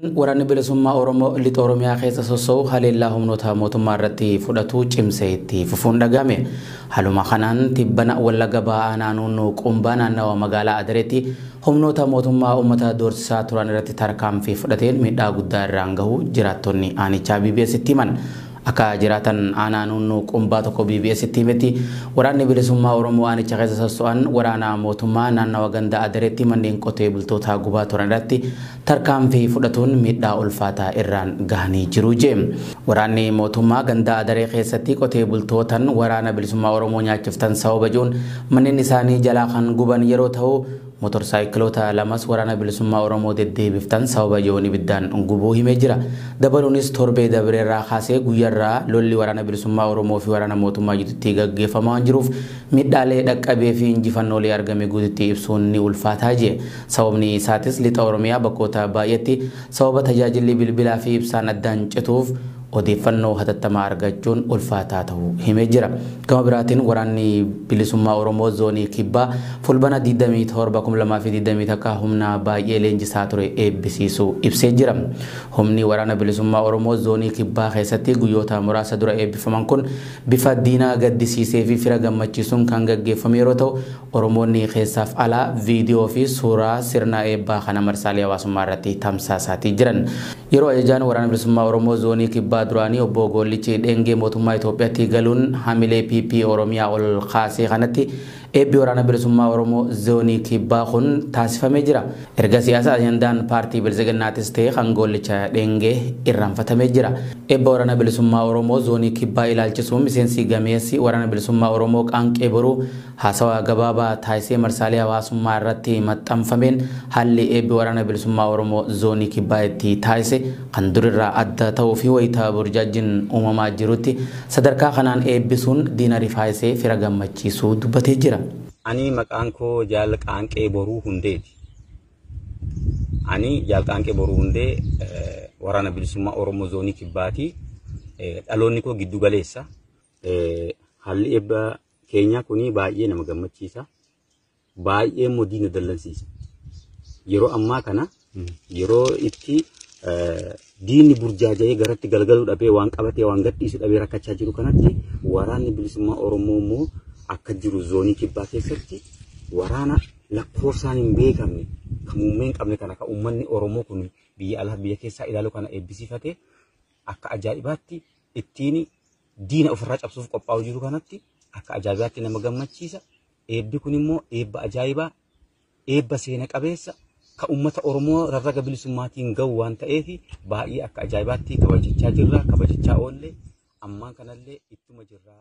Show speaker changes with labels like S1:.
S1: Waraanni bilisummaa Oromoo lixa Oromiyaa keessa sossoo'u haleellaa humnoota mootummaa irratti fudhatu cimsee itti fufuun dhagahame. Haaluma kanaan tibbana wallagga Bahaa naannoo Qumbaa naannawa magaalaa Adareetti humnoota mootummaa uummata doorsisaa turan irratti tarkaanfii fudhateen miidhaa guddaa irraan gahu jiraattonni aanichaa BBS'tti himan. Akka jiraatan naannoo Qumbaa tokko BBS'tti himetti waraanni bilisummaa Oromoo aanicha keessa sossoo'an waraana mootummaa naannawa ganda Adareetti manneen qotee bultoota gubaa turan irratti tarkaanfii fudhatuun miidhaa ulfaataa irraan gahanii jiru jedhe. Waraanni mootummaa ganda Adaree keessatti qotee bultootan waraana bilisummaa Oromoo nyaachiftan sababa jechuun manneen isaanii jalaa kan guban yeroo ta'u motorsaayikilota lamas waraana bilisummaa Oromoo deddeebiftan sababa jechuun ibiddaan gubuu himee jira. Dabaluunis torbee dabreerraa kaasee guyyarraa lolli waraana bilisummaa Oromoo fi waraana mootummaa gidduutti gaggeeffamaa waan jiruuf miidhaalee dhaqqabee fi injifannoolee argame guututti ibsuun ni ulfaataa jedhe. Sababni isaatis lixa Oromiyaa bakkoota baay'eetti sababa tajaajilli bilbilaa fi ibsaan addaan cituuf odeeffannoo hatattamaa argachuun ulfaataa ta'uu himee jira. Gama biraatiin waraanni bilisummaa Oromoo zoonii kibbaa Fulbaana 27,2020 akka humna baay'ee leenjisaa ture eebbisiisuu ibsee jira. Humni waraana bilisummaa Oromoo zoonii kibbaa keessatti guyyoota muraasa dura eebbifaman kun bifa diinaa gaddisiisee fi fira gammachiisuun kan gaggeeffame yeroo ta'u Oromoonni keessaaf alaa viidiyoo fi suuraa sirna eebbaa kana marsaalee hawaasummaa irratti tamsaasaatii jiran. Yeroo ajajaan waraana bilisummaa Oromoo zoonii kibbaa duraanii obbo Gollichi Dhengee mootummaa Itoophiyaatti galuun hamilee PP Oromiyaa ol kaasee kanatti eebbi waraana bilisummaa Oromoo zoonii kibbaa kun taasifamee jira. Erga siyaasa ajandaan paartii bilisiginnaatis ta'e kan Gollicha Dhengee irraanfatamee jira. Eebba waraana bilisummaa Oromoo zoonii kibbaa ilaalchisuun miseensi gameessi waraana bilisummaa Oromoo qaanqee boruu haasawaa gabaabaa taasisee marsaalee hawaasummaa irratti maxxanfameen haalli eebbi waraana bilisummaa Oromoo zoonii kibbaa itti taasise kan durirraa adda ta'uu fi wayitaa burjaajin uumamaa jirutti sadarkaa kanaan eebbisuun diina rifaayisee fira gammachiisuu dubbatee jira.
S2: Ani maqaan koo Jaal Qaanqee Boruu Hundeeti. Ani Jaal Qaanqee Boruu Hundee waraana bilisummaa Oromoo zoonii kibbaati. Dhaloonni koo giddu galeessa. Haalli eebba keenya kuni baay'ee nama gammachiisa. Baay'ee immoo diina dallansiisa. Yeroo ammaa kana yeroo itti diinni burjaaja'ee garatti galgaluu dhabee waan qabatee waan gadhiisu dhabee rakkachaa jiru kanatti waraanni bilisummaa Oromoo immoo akka jiru zoonii kibbaa keessatti waraana lakkoofsaan hin beekamne kan muummee hin qabne kana kan uummanni Oromoo kun biyya alaa biyya keessaa ilaalu kana eebbisiifatee akka ajaa'ibaatti ittiin diina ofirraa cabsuuf qophaa'u jiru kanatti akka ajaa'ibaatti nama gammachiisa. Eebbi kun immoo eebba ajaa'ibaa, eebba seena qabeessa ka ummata Oromoo rarraga bilisummaatiin gahu waan ta'eef baay'ee akka ajaa'ibaatti kabajachaa jirra, kabajachaa oolle ammaan kanallee ittuma jirra.